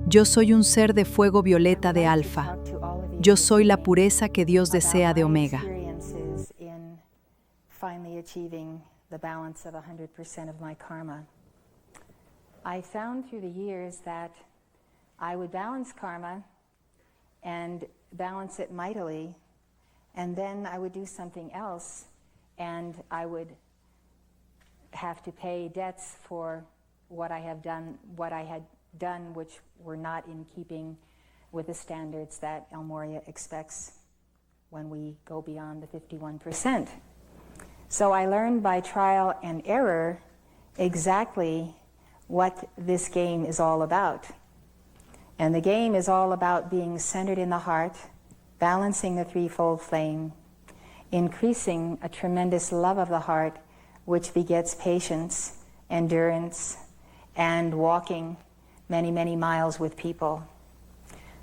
Yo soy un ser de fuego violeta de alfa. Yo soy la pureza que Dios desea de omega. I found through the years that I would balance karma and balance it mightily, and then I would do something else, and I would have to pay debts for what I had done, which were not in keeping with the standards that El Moria expects when we go beyond the 51%. So I learned by trial and error exactly what this game is all about. And the game is all about being centered in the heart, balancing the threefold flame, increasing a tremendous love of the heart, which begets patience, endurance, and walking many, many miles with people.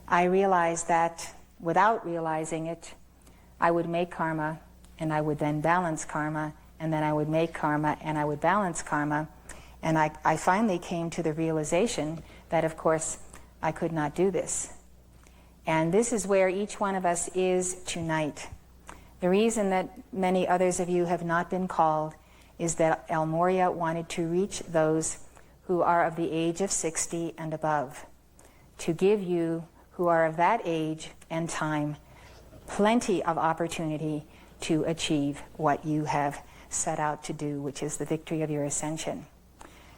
I realized that without realizing it, I would make karma, and I would then balance karma, and then I would make karma, and I would balance karma. And I finally came to the realization that, of course, I could not do this. And this is where each one of us is tonight. The reason that many others of you have not been called is that El Moria wanted to reach those who are of the age of 60 and above, to give you who are of that age and time plenty of opportunity to achieve what you have set out to do, which is the victory of your ascension.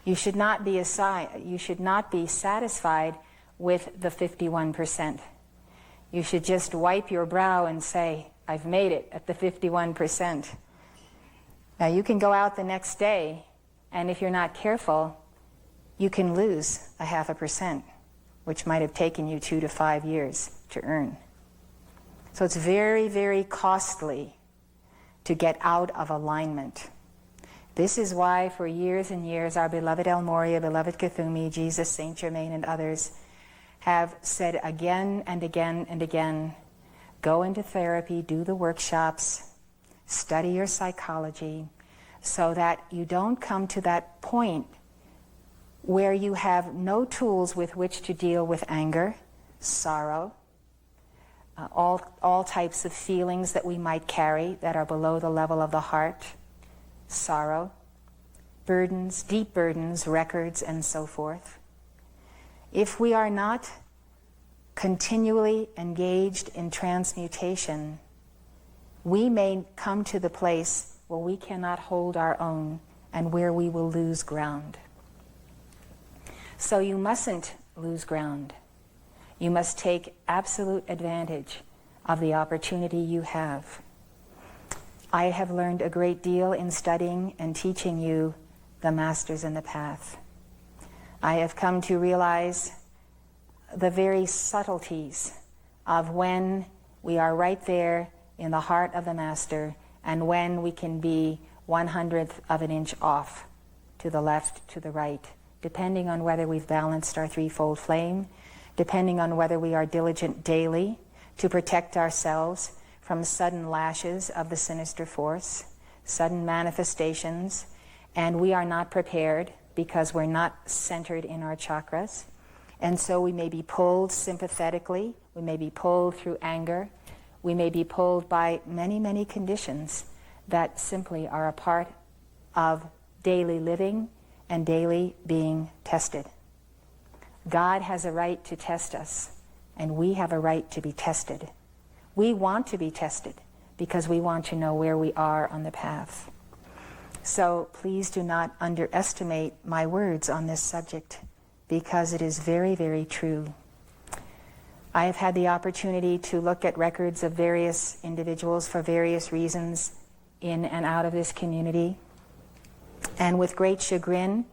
You should not be satisfied with the 51%. You should just wipe your brow and say, I've made it at the 51%. Now you can go out the next day, and if you're not careful, you can lose a 0.5%, which might have taken you 2 to 5 years to earn. So it's very, very costly to get out of alignment. This is why for years and years our beloved El Moria, beloved Kuthumi, Jesus, Saint Germain, and others have said again and again and again, go into therapy, do the workshops, study your psychology, so that you don't come to that point where you have no tools with which to deal with anger, sorrow, all types of feelings that we might carry that are below the level of the heart, sorrow, burdens, deep burdens, records, and so forth. If we are not continually engaged in transmutation, we may come to the place where we cannot hold our own and where we will lose ground. So you mustn't lose ground. You must take absolute advantage of the opportunity you have. I have learned a great deal in studying and teaching you the masters in the path. I have come to realize the very subtleties of when we are right there in the heart of the master and when we can be 1/100th of an inch off to the left, to the right, depending on whether we've balanced our threefold flame, depending on whether we are diligent daily to protect ourselves from sudden lashes of the sinister force, sudden manifestations, and we are not prepared because we're not centered in our chakras. And so we may be pulled sympathetically, we may be pulled through anger, we may be pulled by many, many conditions that simply are a part of daily living and daily being tested. God has a right to test us, and we have a right to be tested. We want to be tested because we want to know where we are on the path. So please do not underestimate my words on this subject, because it is very, very true. I have had the opportunity to look at records of various individuals for various reasons in and out of this community. And with great chagrin,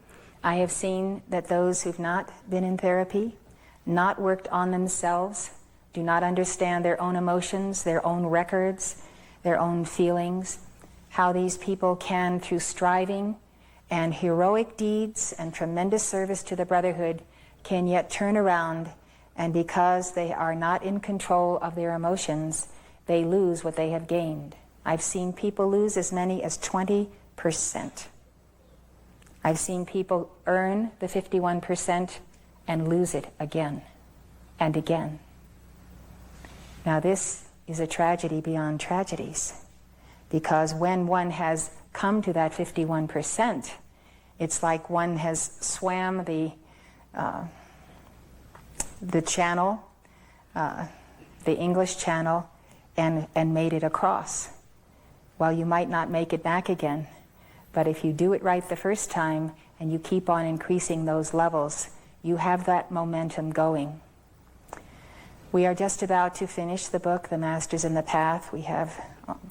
I have seen that those who've not been in therapy, not worked on themselves, do not understand their own emotions, their own records, their own feelings, how these people can, through striving and heroic deeds and tremendous service to the brotherhood, can yet turn around, and because they are not in control of their emotions, they lose what they have gained. I've seen people lose as many as 20%. I've seen people earn the 51% and lose it again. and again. Now this is a tragedy beyond tragedies, because when one has come to that 51%, it's like one has swam the channel, the English Channel, and made it across. Well, you might not make it back again, but if you do it right the first time and you keep on increasing those levels, you have that momentum going. We are just about to finish the book, The Masters in the Path. We have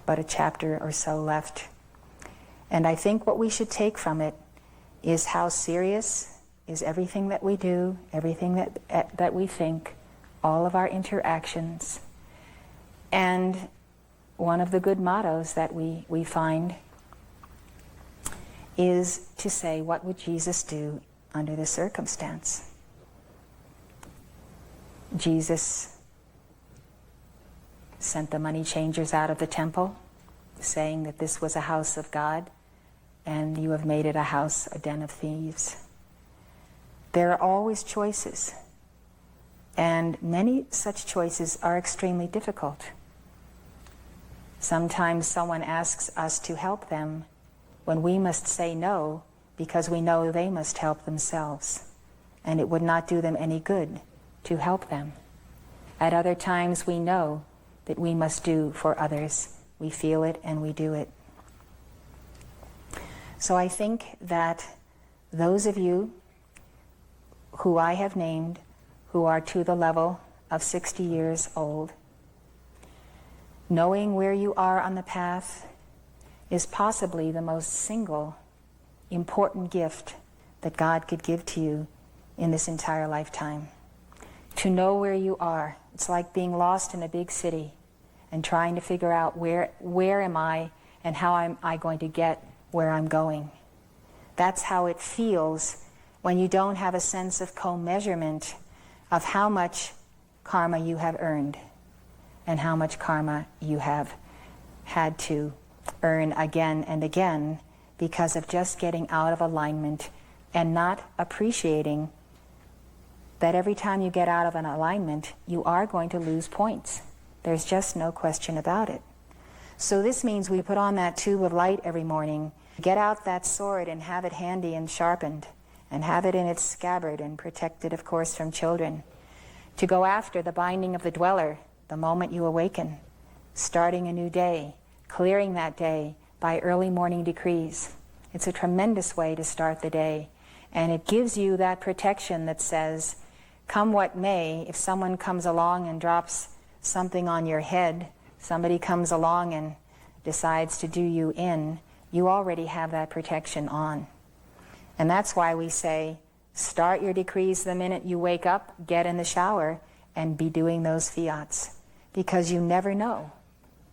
but a chapter or so left. And I think what we should take from it is how serious is everything that we do, everything that we think, all of our interactions. And one of the good mottos that we find is to say, what would Jesus do under this circumstance? Jesus sent the money changers out of the temple, saying that this was a house of God, and you have made it a house, a den of thieves. There are always choices, and many such choices are extremely difficult. Sometimes someone asks us to help them when we must say no because we know they must help themselves, and it would not do them any good to help them. At other times we know that we must do for others. We feel it and we do it. So I think that those of you who I have named, who are to the level of 60 years old, knowing where you are on the path is possibly the most single important gift that God could give to you in this entire lifetime. To know where you are. It's like being lost in a big city and trying to figure out where am I and how am I going to get where I'm going. That's how it feels when you don't have a sense of co-measurement of how much karma you have earned and how much karma you have had to earn again and again because of just getting out of alignment and not appreciating that every time you get out of an alignment, you are going to lose points. There's just no question about it. So this means we put on that tube of light every morning, get out that sword and have it handy and sharpened, and have it in its scabbard and protected, of course, from children, to go after the binding of the dweller the moment you awaken, starting a new day, clearing that day by early morning decrees. It's a tremendous way to start the day, and it gives you that protection that says, come what may, if someone comes along and drops something on your head, somebody comes along and decides to do you in, you already have that protection on. And that's why we say, start your decrees the minute you wake up, get in the shower, and be doing those fiats. Because you never know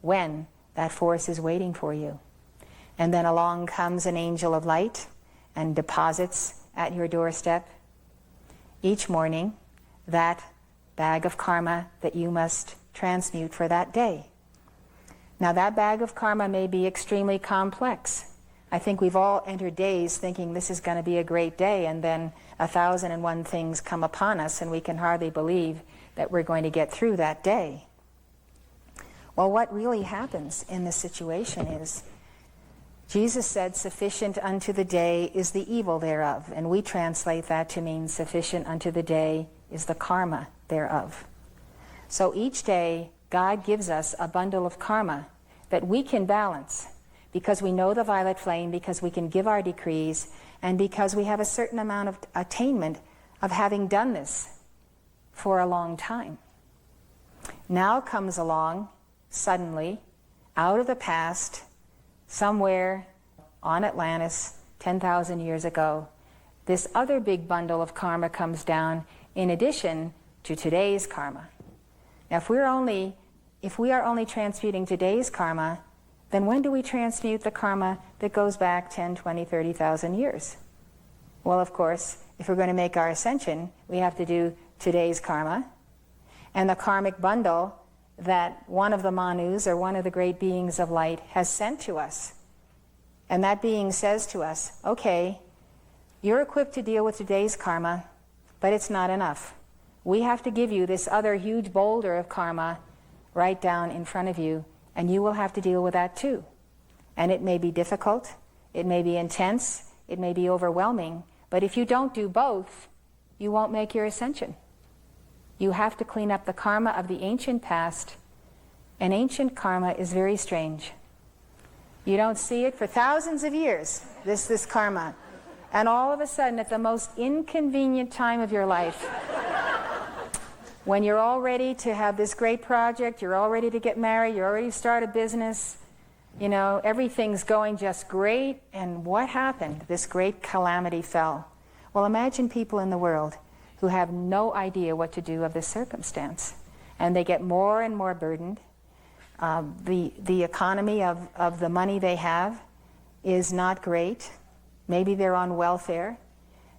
when that force is waiting for you. And then along comes an angel of light and deposits at your doorstep each morning that bag of karma that you must transmute for that day. Now that bag of karma may be extremely complex. I think we've all entered days thinking this is going to be a great day, and then 1,001 things come upon us and we can hardly believe that we're going to get through that day. Well, what really happens in this situation is Jesus said, sufficient unto the day is the evil thereof, and we translate that to mean sufficient unto the day is the karma thereof. So each day God gives us a bundle of karma that we can balance because we know the violet flame, because we can give our decrees, and because we have a certain amount of attainment of having done this for a long time. Now comes along, suddenly, out of the past, somewhere on Atlantis 10,000 years ago, this other big bundle of karma comes down in addition to today's karma. Now if we are only transmuting today's karma, then when do we transmute the karma that goes back 10, 20, 30,000 years? Well, of course, if we're going to make our ascension, we have to do today's karma and the karmic bundle that one of the Manus, or one of the great beings of light, has sent to us. And that being says to us, okay, you're equipped to deal with today's karma, but it's not enough. We have to give you this other huge boulder of karma right down in front of you, and you will have to deal with that too. And it may be difficult, it may be intense, it may be overwhelming, but if you don't do both, you won't make your ascension. You have to clean up the karma of the ancient past, and ancient karma is very strange. You don't see it for thousands of years, this karma. And all of a sudden, at the most inconvenient time of your life, when you're all ready to have this great project, you're all ready to get married, you're already start a business, you know, everything's going just great, and what happened? This great calamity fell. Well, imagine people in the world who have no idea what to do of this circumstance, and they get more and more burdened. The economy of the money they have is not great. Maybe they're on welfare.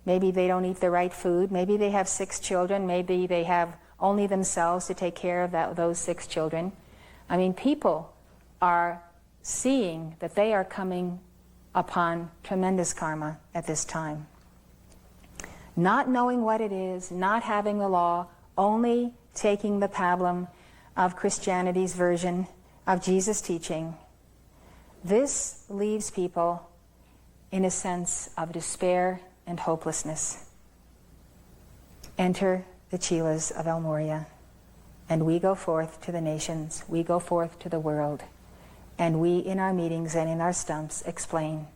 Maybe they don't eat the right food. Maybe they have 6 children. Maybe they have only themselves to take care of those 6 children. I mean, people are seeing that they are coming upon tremendous karma at this time. Not knowing what it is, not having the law, only taking the pablum of Christianity's version of Jesus' teaching. This leaves people in a sense of despair and hopelessness. Enter the Chelas of El Moria, and we go forth to the nations, we go forth to the world, and we in our meetings and in our stumps explain,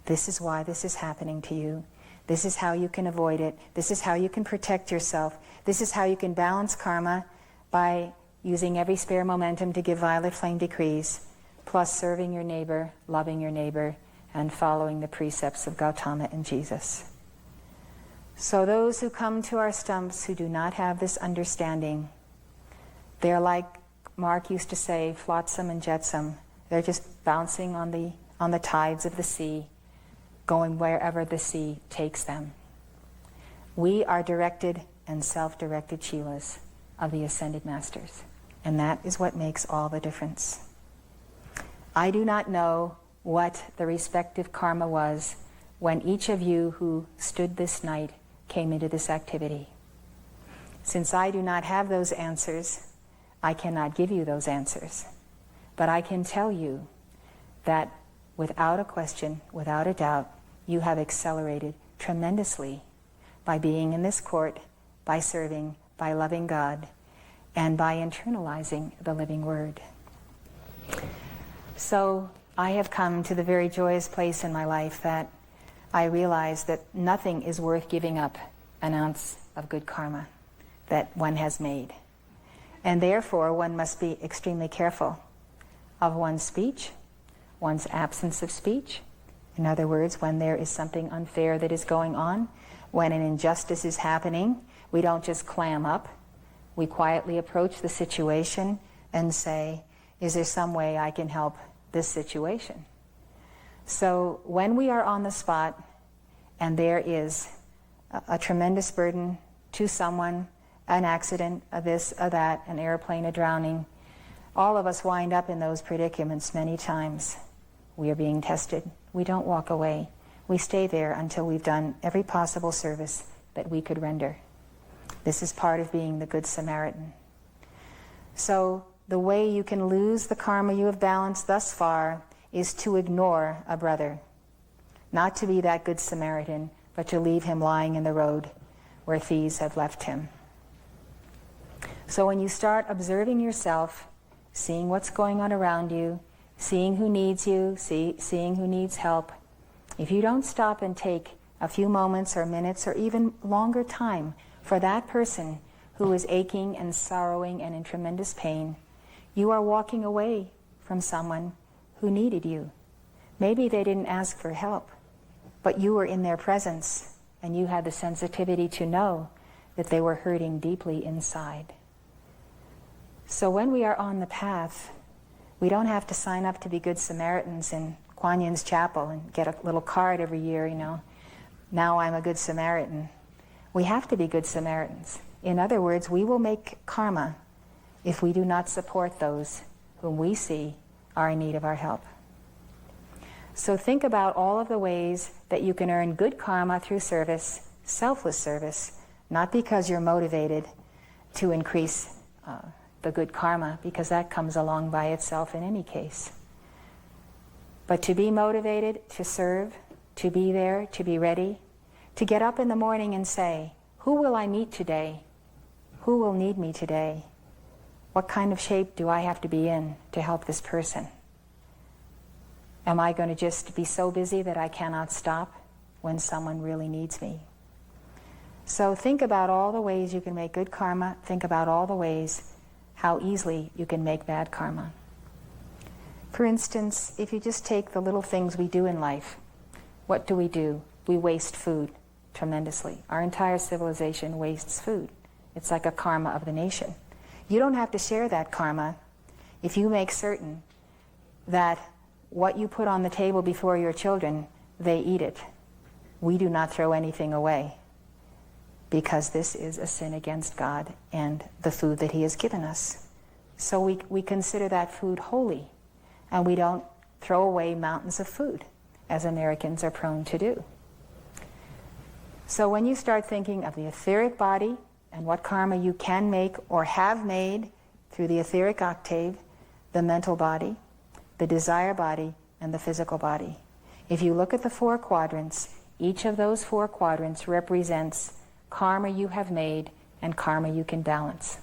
this is why this is happening to you, this is how you can avoid it, this is how you can protect yourself, this is how you can balance karma by using every spare momentum to give violet flame decrees, plus serving your neighbor, loving your neighbor, and following the precepts of Gautama and Jesus. So those who come to our stumps who do not have this understanding, they're like Mark used to say, flotsam and jetsam. They're just bouncing on the tides of the sea, going wherever the sea takes them. We are directed and self-directed Chelas of the Ascended Masters, and that is what makes all the difference. I do not know what the respective karma was when each of you who stood this night came into this activity. Since I do not have those answers, I cannot give you those answers. But I can tell you that without a question, without a doubt, you have accelerated tremendously by being in this court, by serving, by loving God, and by internalizing the living word. So I have come to the very joyous place in my life that I realize that nothing is worth giving up an ounce of good karma that one has made. And therefore, one must be extremely careful of one's speech, one's absence of speech. In other words, when there is something unfair that is going on, when an injustice is happening, we don't just clam up. We quietly approach the situation and say, is there some way I can help this situation? So when we are on the spot and there is a tremendous burden to someone, an accident, a this, a that, an airplane, a drowning, all of us wind up in those predicaments many times. We are being tested. We don't walk away. We stay there until we've done every possible service that we could render. This is part of being the Good Samaritan. So the way you can lose the karma you have balanced thus far is to ignore a brother. Not to be that Good Samaritan, but to leave him lying in the road where thieves have left him. So when you start observing yourself, seeing what's going on around you, seeing who needs you, seeing who needs help, if you don't stop and take a few moments or minutes or even longer time for that person who is aching and sorrowing and in tremendous pain, you are walking away from someone who needed you. Maybe they didn't ask for help, but you were in their presence and you had the sensitivity to know that they were hurting deeply inside. So when we are on the path, we don't have to sign up to be Good Samaritans in Kuan Yin's chapel and get a little card every year, you know, now I'm a Good Samaritan. We have to be Good Samaritans. In other words, we will make karma if we do not support those whom we see are in need of our help. So think about all of the ways that you can earn good karma through service, selfless service, not because you're motivated, to increase the good karma, because that comes along by itself in any case. But to be motivated, to serve, to be there, to be ready, to get up in the morning and say, who will I meet today? Who will need me today? What kind of shape do I have to be in to help this person? Am I going to just be so busy that I cannot stop when someone really needs me? So think about all the ways you can make good karma. Think about all the ways how easily you can make bad karma. For instance, if you just take the little things we do in life, what do? We waste food tremendously. Our entire civilization wastes food. It's like a karma of the nation. You don't have to share that karma if you make certain that what you put on the table before your children, they eat it. We do not throw anything away, because this is a sin against God and the food that He has given us. So we consider that food holy, and we don't throw away mountains of food, as Americans are prone to do. So when you start thinking of the etheric body and what karma you can make or have made through the etheric octave, the mental body, the desire body, and the physical body. If you look at the 4 quadrants, each of those 4 quadrants represents karma you have made and karma you can balance.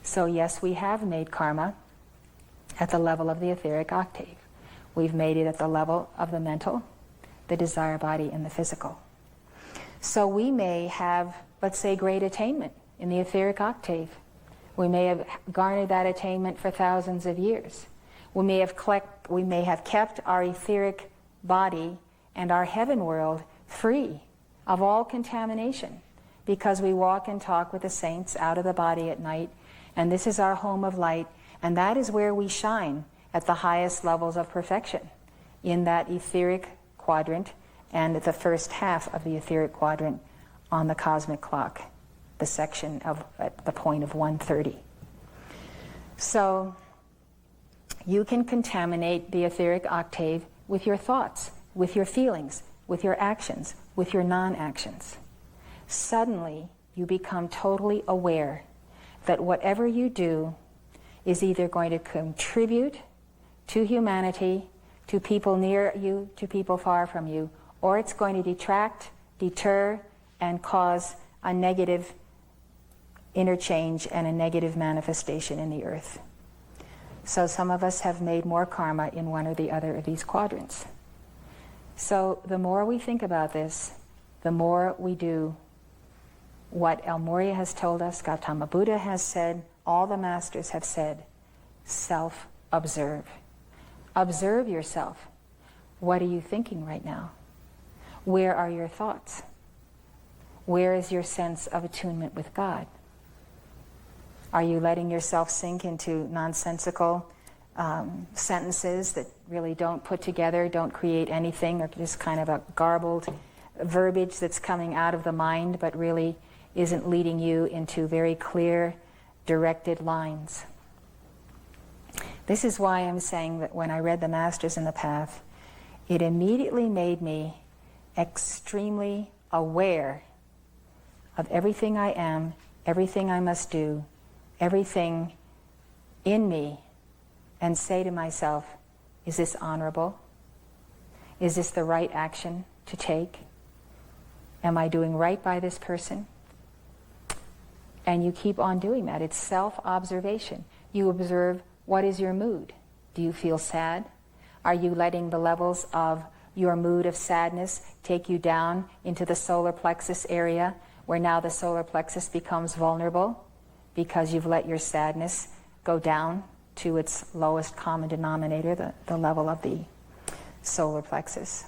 So yes, we have made karma at the level of the etheric octave. We've made it at the level of the mental, the desire body, and the physical. So we may have, let's say, great attainment in the etheric octave. We may have garnered that attainment for thousands of years. We may have kept our etheric body and our heaven world free of all contamination, because we walk and talk with the saints out of the body at night, and this is our home of light, and that is where we shine at the highest levels of perfection, in that etheric quadrant and the first half of the etheric quadrant on the cosmic clock, the section of at the point of 1:30. So you can contaminate the etheric octave with your thoughts, with your feelings, with your actions, with your non-actions. Suddenly you become totally aware that whatever you do is either going to contribute to humanity, to people near you, to people far from you, or it's going to detract, deter, and cause a negative interchange and a negative manifestation in the earth. So some of us have made more karma in one or the other of these quadrants. So the more we think about this, the more we do what El Morya has told us, Gautama Buddha has said, all the masters have said, self-observe. Observe yourself. What are you thinking right now? Where are your thoughts? Where is your sense of attunement with God? Are you letting yourself sink into nonsensical sentences that really don't put together, don't create anything, or just kind of a garbled verbiage that's coming out of the mind but really isn't leading you into very clear, directed lines? This is why I'm saying that when I read the Masters in the Path, it immediately made me extremely aware of everything I am, everything I must do, everything in me, and say to myself, is this honorable? Is this the right action to take? Am I doing right by this person? And you keep on doing that. It's self-observation. You observe, what is your mood? Do you feel sad? Are you letting the levels of your mood of sadness take you down into the solar plexus area, where now the solar plexus becomes vulnerable because you've let your sadness go down to its lowest common denominator, the level of the solar plexus?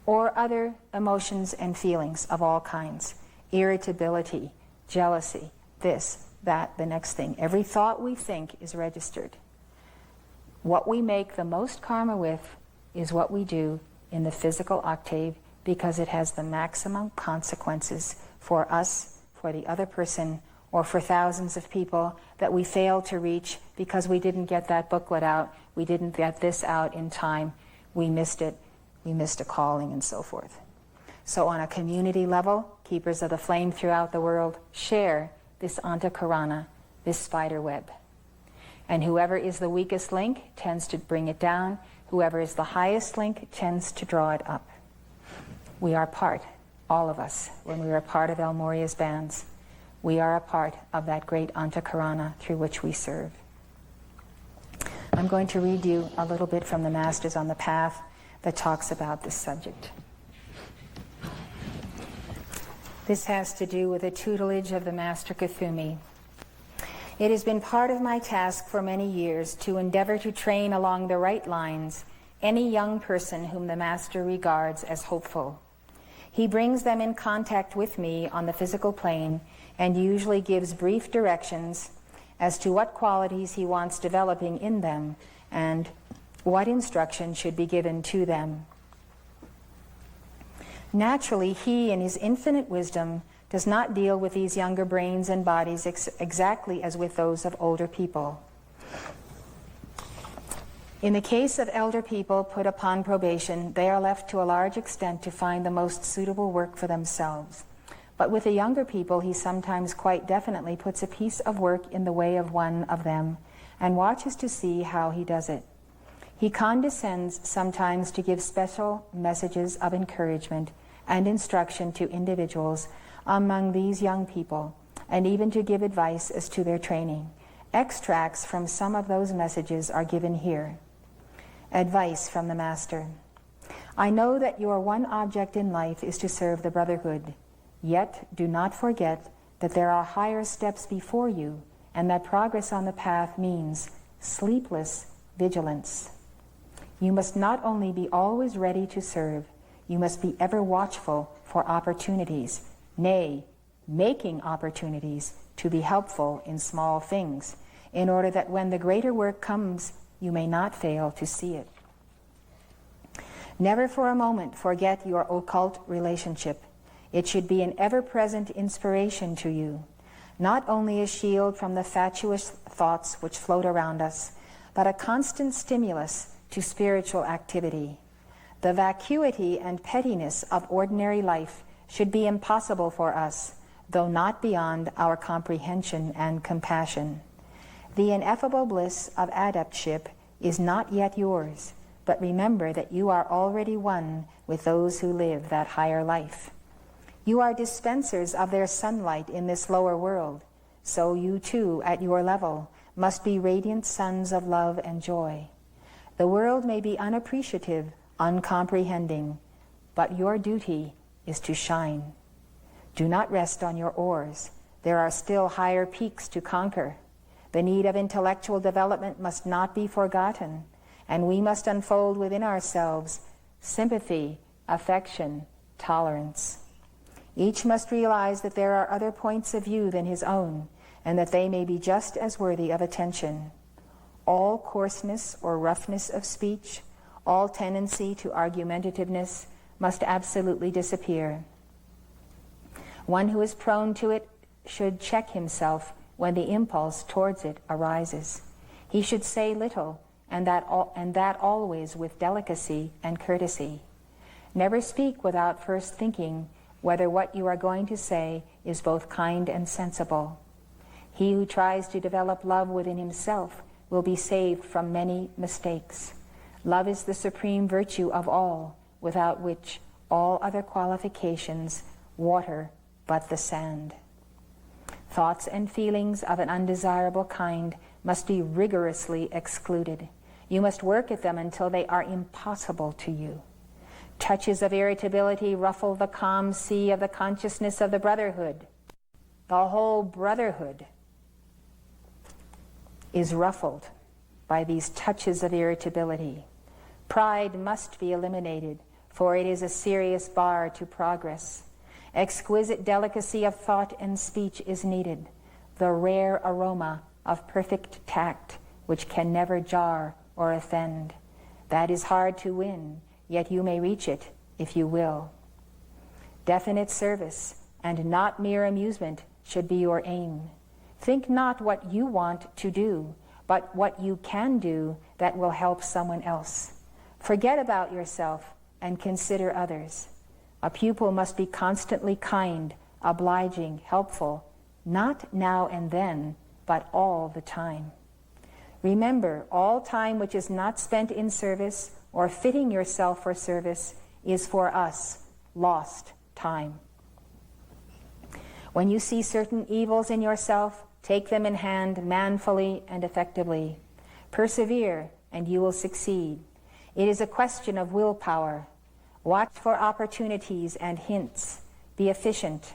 Or other emotions and feelings of all kinds, irritability, jealousy, this, that, the next thing. Every thought we think is registered. What we make the most karma with is what we do in the physical octave, because it has the maximum consequences for us, for the other person, or for thousands of people that we failed to reach because we didn't get that booklet out, we didn't get this out in time, we missed it, we missed a calling, and so forth. So on a community level, Keepers of the Flame throughout the world share this antakarana, this spider web. And whoever is the weakest link tends to bring it down. Whoever is the highest link tends to draw it up. We are part, all of us, when we are part of El Moria's bands, we are a part of that great antakarana through which we serve. I'm going to read you a little bit from the Masters on the Path that talks about this subject. This has to do with the tutelage of the Master Kuthumi. It has been part of my task for many years to endeavor to train along the right lines any young person whom the Master regards as hopeful. He brings them in contact with me on the physical plane and usually gives brief directions as to what qualities he wants developing in them and what instruction should be given to them. Naturally, he, in his infinite wisdom, does not deal with these younger brains and bodies exactly as with those of older people. In the case of elder people put upon probation, they are left to a large extent to find the most suitable work for themselves. But with the younger people, he sometimes quite definitely puts a piece of work in the way of one of them and watches to see how he does it. He condescends sometimes to give special messages of encouragement and instruction to individuals among these young people, and even to give advice as to their training. Extracts from some of those messages are given here. Advice from the Master. I know that your one object in life is to serve the Brotherhood, yet do not forget that there are higher steps before you, and that progress on the path means sleepless vigilance. You must not only be always ready to serve, you must be ever watchful for opportunities, nay, making opportunities to be helpful in small things, in order that when the greater work comes, you may not fail to see it. Never for a moment forget your occult relationship. It should be an ever-present inspiration to you, not only a shield from the fatuous thoughts which float around us, but a constant stimulus to spiritual activity. The vacuity and pettiness of ordinary life should be impossible for us, though not beyond our comprehension and compassion. The ineffable bliss of adeptship is not yet yours, but remember that you are already one with those who live that higher life. You are dispensers of their sunlight in this lower world, so you too, at your level, must be radiant sons of love and joy. The world may be unappreciative, uncomprehending, but your duty is to shine. Do not rest on your oars. There are still higher peaks to conquer. The need of intellectual development must not be forgotten, and we must unfold within ourselves sympathy, affection, tolerance. Each must realize that there are other points of view than his own, and that they may be just as worthy of attention. All coarseness or roughness of speech, all tendency to argumentativeness must absolutely disappear. One who is prone to it should check himself when the impulse towards it arises. He should say little, and that always with delicacy and courtesy. Never speak without first thinking whether what you are going to say is both kind and sensible. He who tries to develop love within himself will be saved from many mistakes. Love is the supreme virtue of all, without which all other qualifications water but the sand. Thoughts and feelings of an undesirable kind must be rigorously excluded. You must work at them until they are impossible to you. Touches of irritability ruffle the calm sea of the consciousness of the Brotherhood. The whole Brotherhood is ruffled by these touches of irritability. Pride must be eliminated, for it is a serious bar to progress. Exquisite delicacy of thought and speech is needed, the rare aroma of perfect tact, which can never jar or offend. That is hard to win, yet you may reach it if you will. Definite service and not mere amusement should be your aim. Think not what you want to do, but what you can do that will help someone else. Forget about yourself and consider others. A pupil must be constantly kind, obliging, helpful, not now and then, but all the time. Remember, all time which is not spent in service or fitting yourself for service is for us lost time. When you see certain evils in yourself, take them in hand manfully and effectively. Persevere, and you will succeed. It is a question of willpower. Watch for opportunities and hints. Be efficient.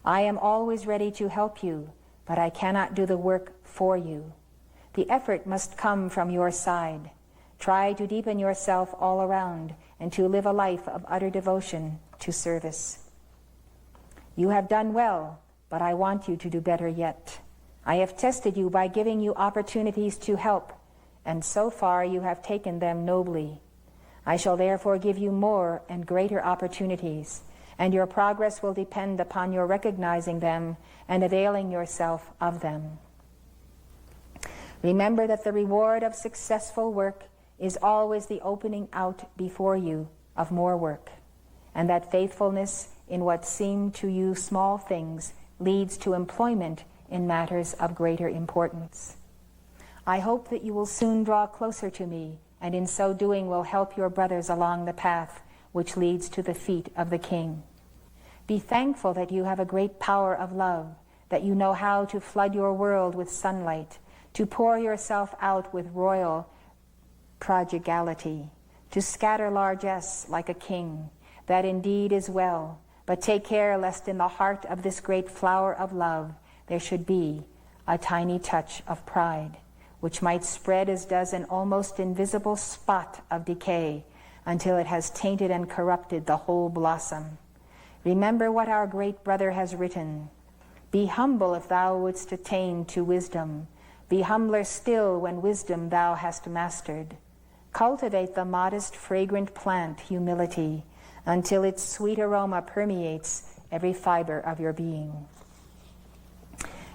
I am always ready to help you, but I cannot do the work for you. The effort must come from your side. Try to deepen yourself all around and to live a life of utter devotion to service. You have done well, but I want you to do better yet. I have tested you by giving you opportunities to help, and so far you have taken them nobly. I shall therefore give you more and greater opportunities, and your progress will depend upon your recognizing them and availing yourself of them. Remember that the reward of successful work is always the opening out before you of more work, and that faithfulness in what seem to you small things leads to employment in matters of greater importance. I hope that you will soon draw closer to me, and in so doing will help your brothers along the path which leads to the feet of the King. Be thankful that you have a great power of love, that you know how to flood your world with sunlight, to pour yourself out with royal prodigality, to scatter largesse like a king. That indeed is well, but take care lest in the heart of this great flower of love there should be a tiny touch of pride, which might spread as does an almost invisible spot of decay until it has tainted and corrupted the whole blossom. Remember what our great brother has written. Be humble if thou wouldst attain to wisdom. Be humbler still when wisdom thou hast mastered. Cultivate the modest, fragrant plant, humility, until its sweet aroma permeates every fiber of your being.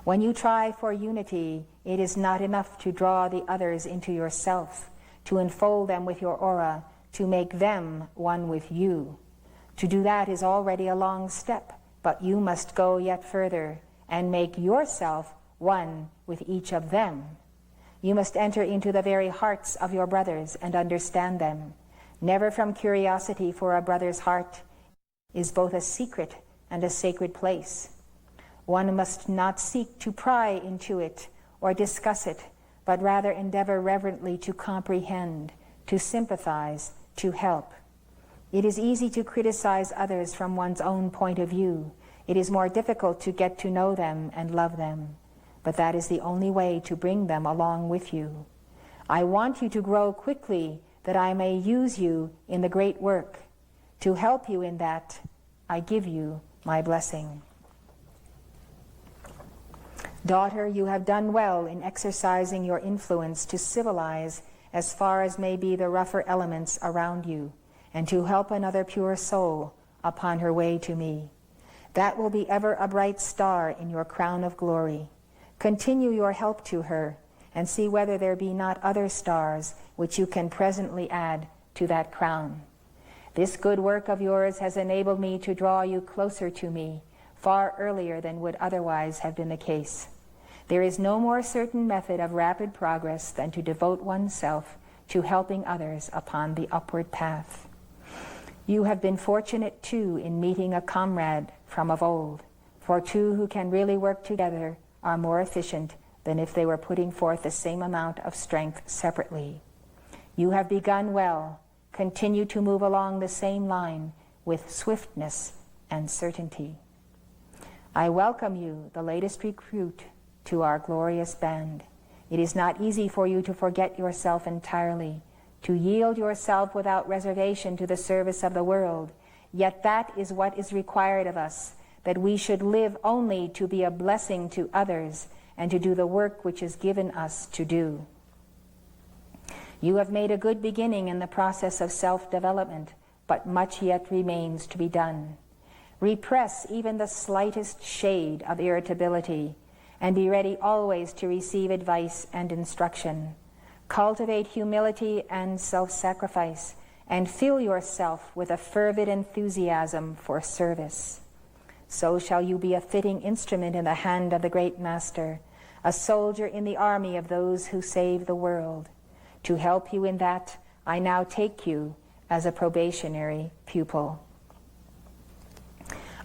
When you try for unity, it is not enough to draw the others into yourself, to enfold them with your aura, to make them one with you. To do that is already a long step, but you must go yet further and make yourself one with each of them. You must enter into the very hearts of your brothers and understand them. Never from curiosity, for a brother's heart is both a secret and a sacred place. One must not seek to pry into it or discuss it, but rather endeavor reverently to comprehend, to sympathize, to help. It is easy to criticize others from one's own point of view. It is more difficult to get to know them and love them, but that is the only way to bring them along with you. I want you to grow quickly, that I may use you in the great work. To help you in that, I give you my blessing. Daughter, you have done well in exercising your influence to civilize as far as may be the rougher elements around you, and to help another pure soul upon her way to me. That will be ever a bright star in your crown of glory. Continue your help to her, and see whether there be not other stars which you can presently add to that crown. This good work of yours has enabled me to draw you closer to me far earlier than would otherwise have been the case. There is no more certain method of rapid progress than to devote oneself to helping others upon the upward path. You have been fortunate too in meeting a comrade from of old, for two who can really work together are more efficient than if they were putting forth the same amount of strength separately. You have begun well. Continue to move along the same line with swiftness and certainty. I welcome you, the latest recruit, to our glorious band. It is not easy for you to forget yourself entirely, to yield yourself without reservation to the service of the world, yet that is what is required of us, that we should live only to be a blessing to others and to do the work which is given us to do. You have made a good beginning in the process of self-development, but much yet remains to be done. Repress even the slightest shade of irritability, and be ready always to receive advice and instruction. Cultivate humility and self-sacrifice, and fill yourself with a fervid enthusiasm for service. so shall you be a fitting instrument in the hand of the great Master, a soldier in the army of those who save the world. To help you in that, I now take you as a probationary pupil.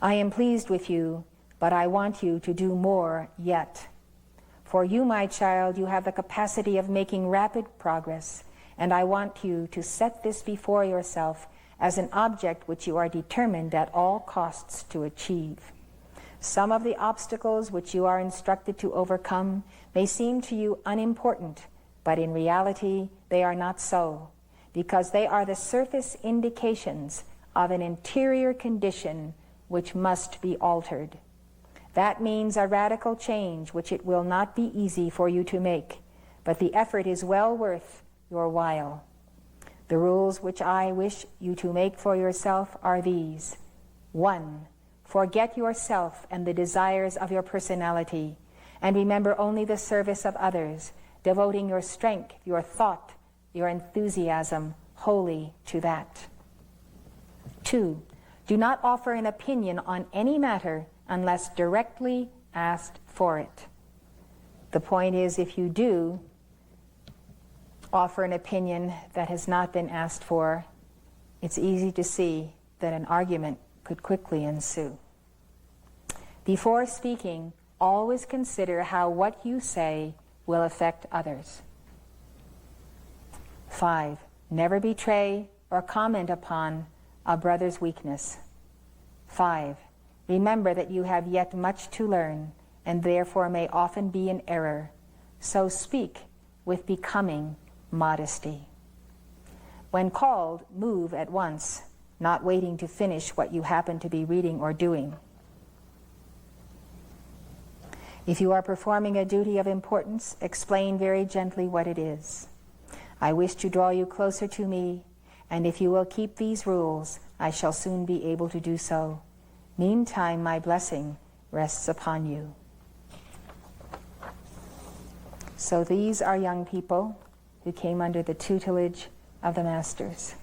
I am pleased with you, but I want you to do more yet. For you, my child, you have the capacity of making rapid progress, and I want you to set this before yourself as an object which you are determined at all costs to achieve. Some of the obstacles which you are instructed to overcome may seem to you unimportant, but in reality they are not so, because they are the surface indications of an interior condition which must be altered. That means a radical change which it will not be easy for you to make, but the effort is well worth your while. The rules which I wish you to make for yourself are these. 1. Forget yourself and the desires of your personality, and remember only the service of others, devoting your strength, your thought, your enthusiasm wholly to that. 2. Do not offer an opinion on any matter unless directly asked for it. The point is, if you do offer an opinion that has not been asked for, it's easy to see that an argument could quickly ensue. Before speaking, always consider how what you say will affect others. 5. Never betray or comment upon a brother's weakness. 5. Remember that you have yet much to learn, and therefore may often be in error, so speak with becoming modesty. When called, move at once, not waiting to finish what you happen to be reading or doing. If you are performing a duty of importance, explain very gently what it is. I wish to draw you closer to me, and if you will keep these rules, I shall soon be able to do so. Meantime, my blessing rests upon you. So these are young people who came under the tutelage of the Masters.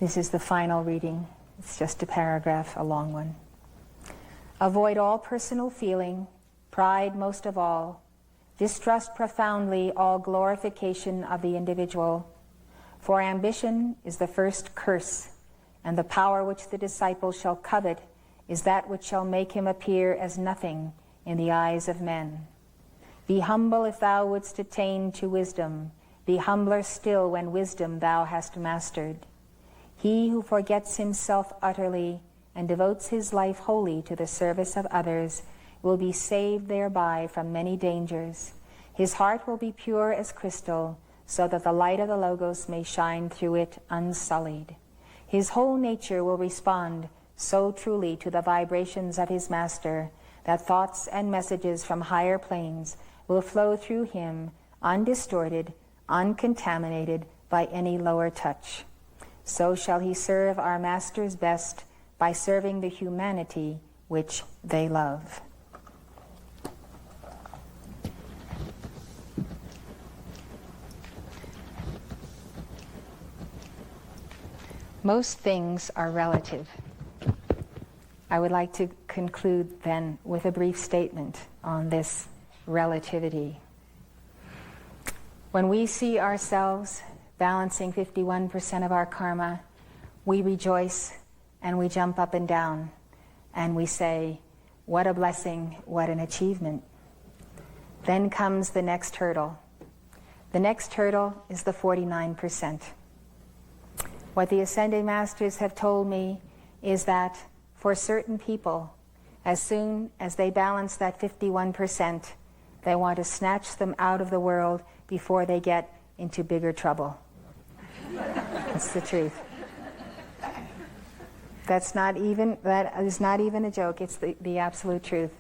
This is the final reading. It's just a paragraph, a long one. Avoid all personal feeling, pride most of all. Distrust profoundly all glorification of the individual. For ambition is the first curse, and the power which the disciple shall covet is that which shall make him appear as nothing in the eyes of men. Be humble if thou wouldst attain to wisdom. Be humbler still when wisdom thou hast mastered. He who forgets himself utterly and devotes his life wholly to the service of others will be saved thereby from many dangers. His heart will be pure as crystal, so that the light of the Logos may shine through it unsullied. His whole nature will respond so truly to the vibrations of his Master that thoughts and messages from higher planes will flow through him undistorted, uncontaminated by any lower touch. So shall he serve our Masters best by serving the humanity which they love. Most things are relative. I would like to conclude then with a brief statement on this relativity. When we see ourselves balancing 51% of our karma, we rejoice and we jump up and down and we say, what a blessing, what an achievement. Then comes the next hurdle. The next hurdle is the 49%. What the Ascended Masters have told me is that for certain people, as soon as they balance that 51%, they want to snatch them out of the world before they get into bigger trouble. That's the truth. That is not even a joke, it's the absolute truth.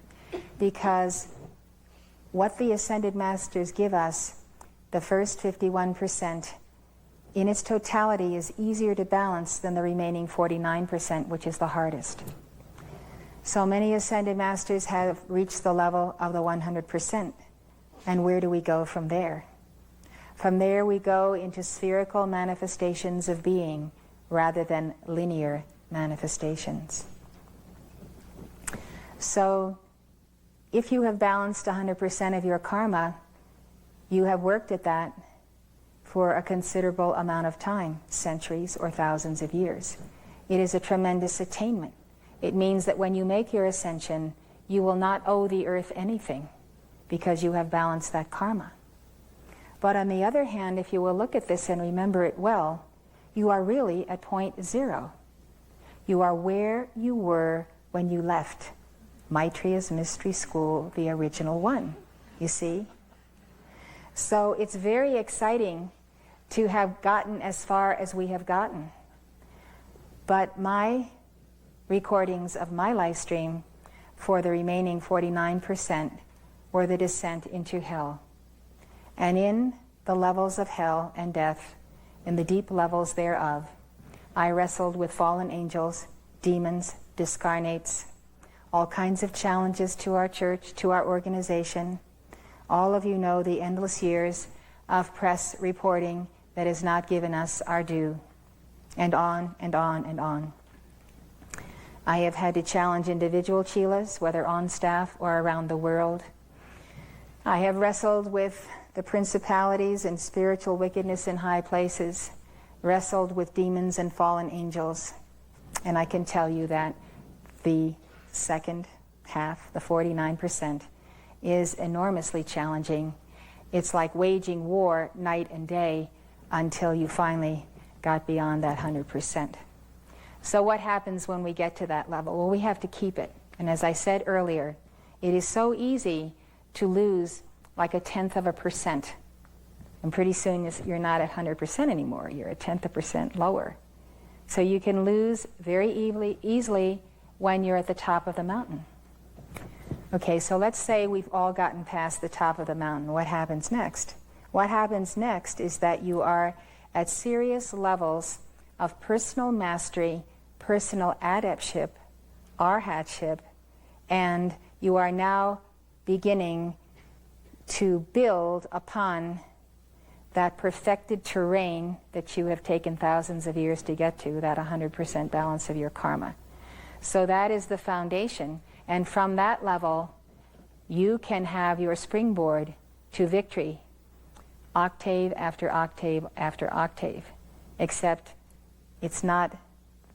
Because what the Ascended Masters give us, the first 51%, in its totality is easier to balance than the remaining 49%, which is the hardest. So many Ascended Masters have reached the level of the 100%. And where do we go from there? From there we go into spherical manifestations of being rather than linear manifestations. So if you have balanced 100% of your karma, you have worked at that for a considerable amount of time, centuries or thousands of years. It is a tremendous attainment. It means that when you make your ascension, you will not owe the earth anything because you have balanced that karma. But on the other hand, if you will look at this and remember it well, you are really at point zero. You are where you were when you left Maitreya's mystery school, the original one, you see? So it's very exciting to have gotten as far as we have gotten. But my recordings of my live stream for the remaining 49% were the descent into hell. And in the levels of hell and death, in the deep levels thereof, I wrestled with fallen angels, demons, discarnates, all kinds of challenges to our church, to our organization. All of you know the endless years of press reporting that has not given us our due, and on and on and on. I have had to challenge individual chelas, whether on staff or around the world. I have wrestled with the principalities and spiritual wickedness in high places, wrestled with demons and fallen angels. And I can tell you that the second half, the 49%, is enormously challenging. It's like waging war night and day until you finally got beyond that 100%. So what happens when we get to that level? Well, we have to keep it. And as I said earlier, it is so easy to lose like 0.1%. And pretty soon you're not at 100% anymore. You're 0.1% lower. So you can lose very easily when you're at the top of the mountain. Okay, so let's say we've all gotten past the top of the mountain. What happens next? What happens next is that you are at serious levels of personal mastery, personal adeptship, arhatship, and you are now beginning to build upon that perfected terrain that you have taken thousands of years to get to, that 100% balance of your karma. So that is the foundation, and from that level you can have your springboard to victory, octave after octave after octave, except it's not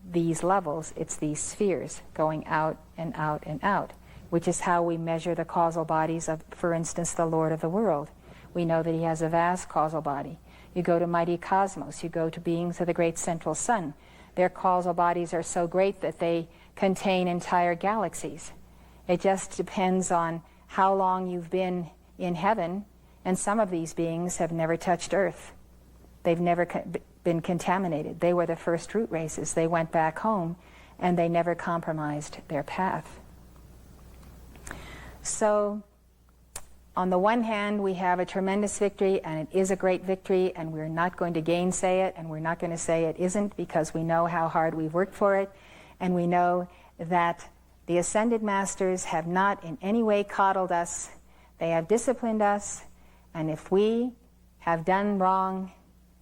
these levels, it's these spheres going out and out and out, which is how we measure the causal bodies of, for instance, the Lord of the world. We know that he has a vast causal body. You go to mighty cosmos, you go to beings of the great central sun. Their causal bodies are so great that they contain entire galaxies. It just depends on how long you've been in heaven, and some of these beings have never touched Earth. They've never been contaminated. They were the first root races. They went back home and they never compromised their path. So on the one hand, we have a tremendous victory, and it is a great victory, and we're not going to gainsay it, and we're not going to say it isn't, because we know how hard we've worked for it, and we know that the Ascended Masters have not in any way coddled us. They have disciplined us, and if we have done wrong,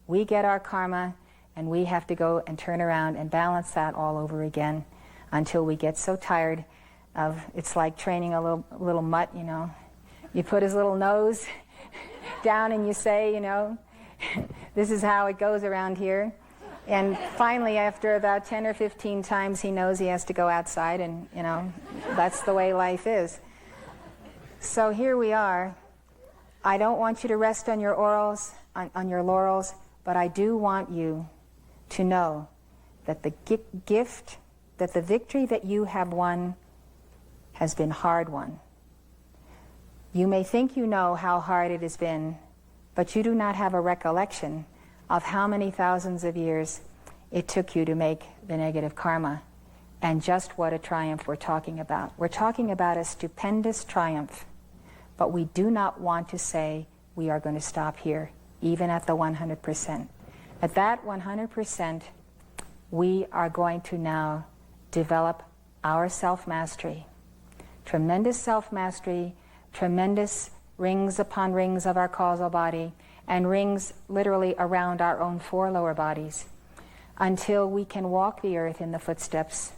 we get our karma, and we have to go and turn around and balance that all over again until we get so tired of, it's like training a little mutt, you know. You put his little nose down and you say, you know, this is how it goes around here. And finally, after about 10 or 15 times, he knows he has to go outside, and, you know, that's the way life is. So here we are. I don't want you to rest on your laurels, but I do want you to know that the gift, that the victory that you have won has been hard won. You may think you know how hard it has been, but you do not have a recollection of how many thousands of years it took you to make the negative karma, and just what a triumph we're talking about. We're talking about a stupendous triumph, but we do not want to say we are going to stop here, even at the 100%. At that 100%, we are going to now develop our self-mastery. Tremendous self-mastery, tremendous rings upon rings of our causal body, and rings literally around our own 4 lower bodies, until we can walk the earth in the footsteps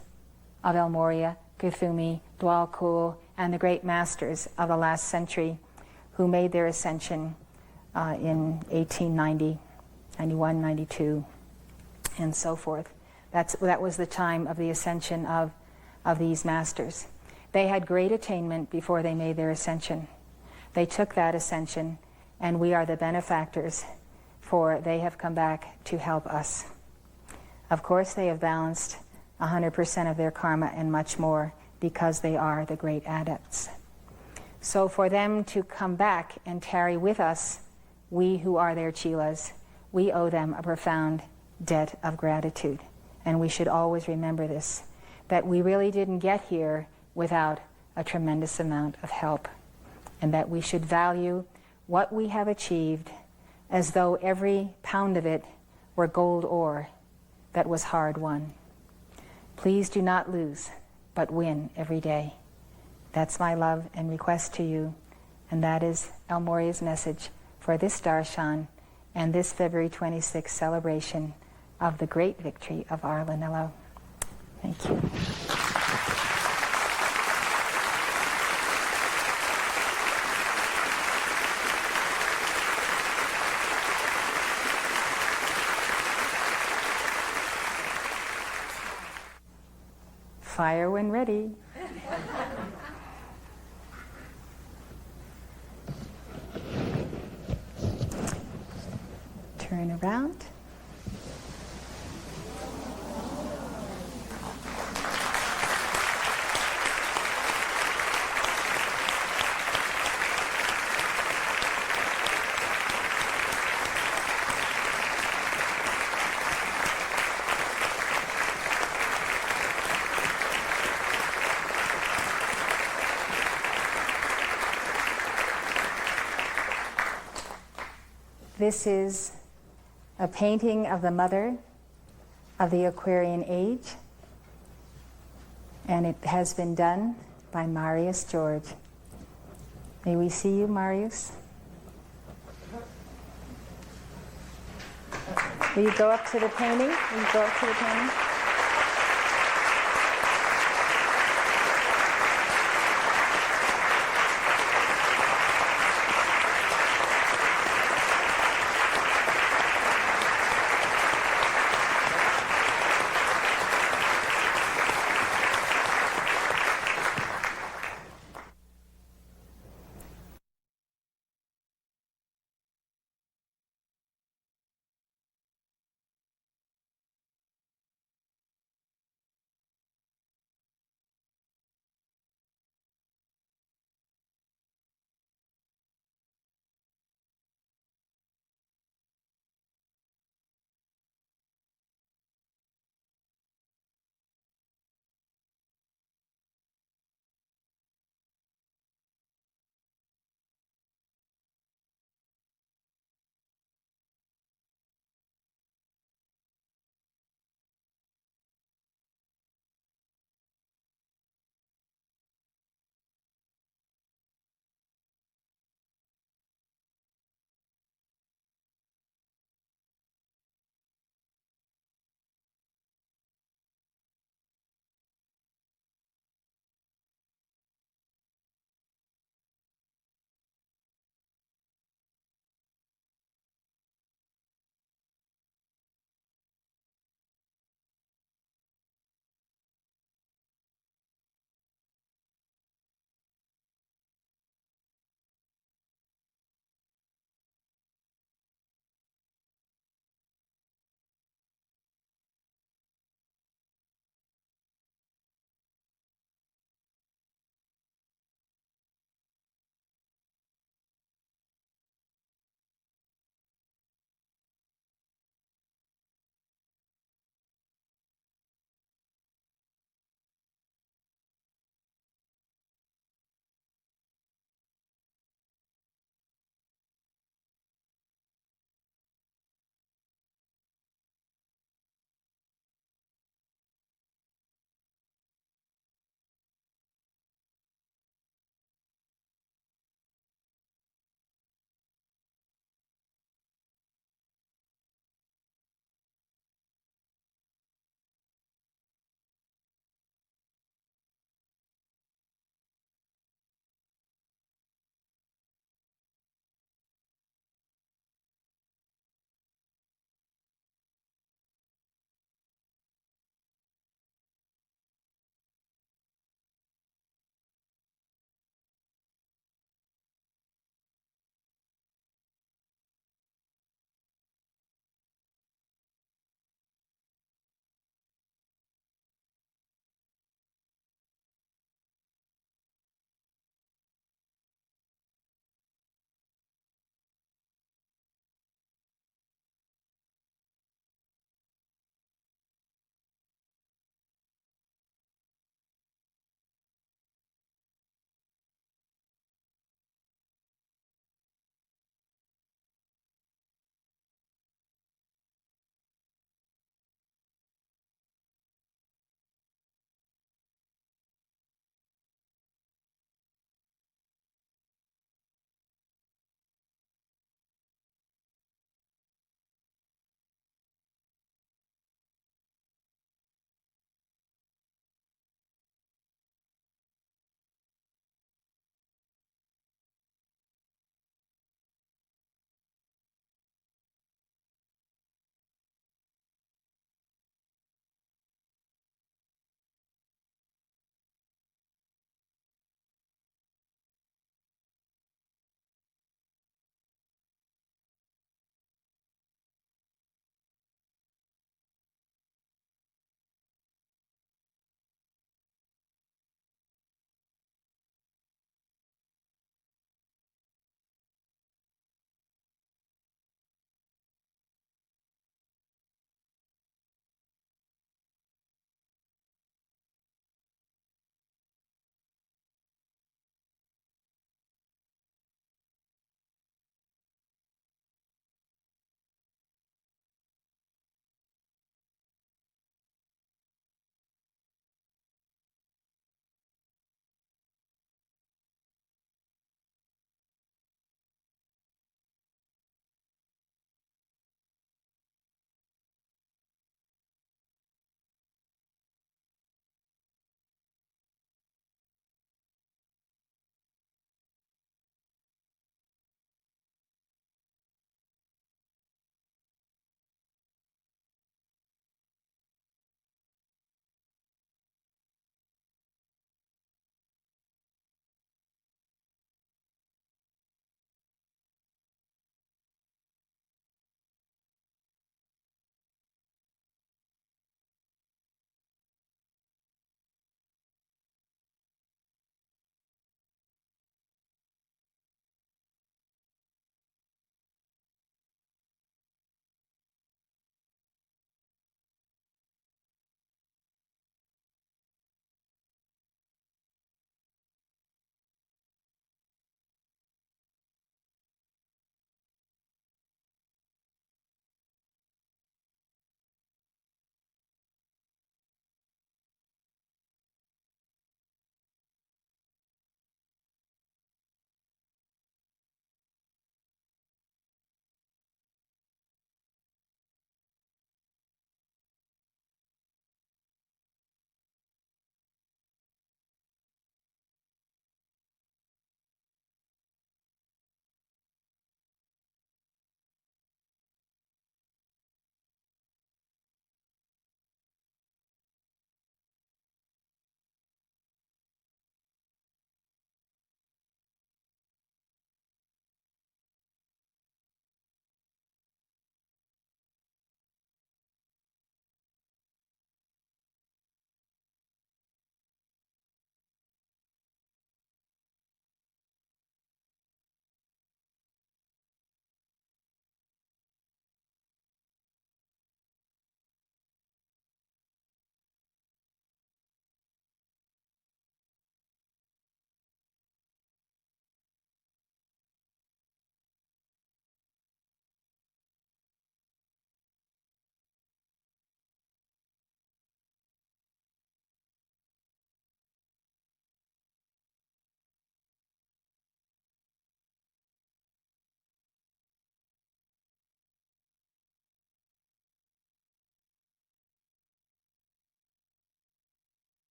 of El Morya, Kuthumi, Dwal Kul, and the great masters of the last century who made their ascension in 1890, 91, 92, and so forth. That was the time of the ascension of these masters. They had great attainment before they made their ascension. They took that ascension, and we are the benefactors, for they have come back to help us. Of course, they have balanced 100% of their karma and much more, because they are the great adepts. So for them to come back and tarry with us, we who are their chelas, we owe them a profound debt of gratitude. And we should always remember this, that we really didn't get here without a tremendous amount of help, and that we should value what we have achieved as though every pound of it were gold ore that was hard won. Please do not lose, but win every day. That's my love and request to you, and that is El Morya's message for this darshan and this February 26th celebration of the great victory of our LANELLO. Thank you. Fire when ready. Turn around. This is a painting of the mother of the Aquarian age, and it has been done by Marius George. May we see you, Marius? Will you go up to the painting? Will you go up to the painting?